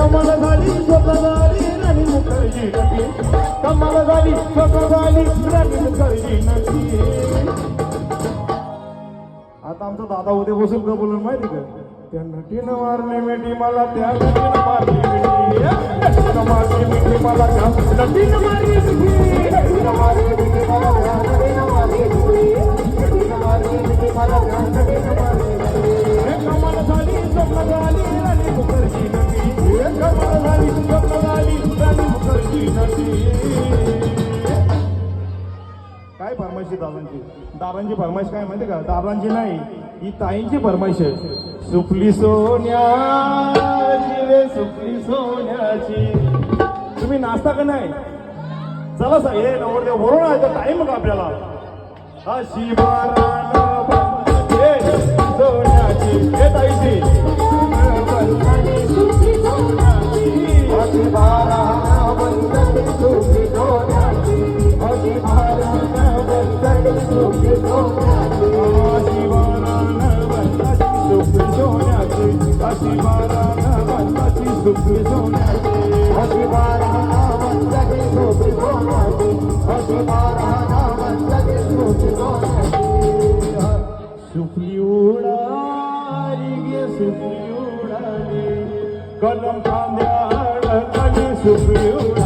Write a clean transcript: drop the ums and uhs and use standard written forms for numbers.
कमाल झाली स्वतः झाली राणी मुखर्जी नटी कमाल झाली स्वतः झाली राणी मुखर्जी नटी आता आमचा दादा उद्या बसून का बोलून माहिती का त्या नटीनं मारली मिठी मला त्या नटीनं मारली मिठी नटीनं मारली मिठी मला त्या नटीनं मारली मिठी नटीनं मारली मिठी मला त्या नटीनं मारली मिठी नटीनं मारली मिठी मला त्या नटीनं मारली मिठी कमाल झाली स्वप्न झाली राणी मुखर्जी नटी कमाल झाली स्वप्न झाली राणी मुखर्जी नटी काय फरमाईश दारांची फरमाईश काय माहिती का दारांची नाही ही ताईंची फरमाईश आहे सुपली सोन्याची रे सुपली सोन्याची तुम्ही नाचता का नाही चला सा हे नवरदेव बरोबर आहे टाइम का आपल्याला अशी सोन्याची हे ताईची सुपली सोन्याची अशी बारा सुपली सोन्याची अशी बारा सुपली सोन्याची अशी बारा सुपली सोन्याची अशी बारा सुपली सोन्याची अशी बारा सुपली सोन्याची अशी बारा सुपली सोन्याची सुपली उडाली गे सुपली उडाली कलम खांद्या अडकली सुपली उडाली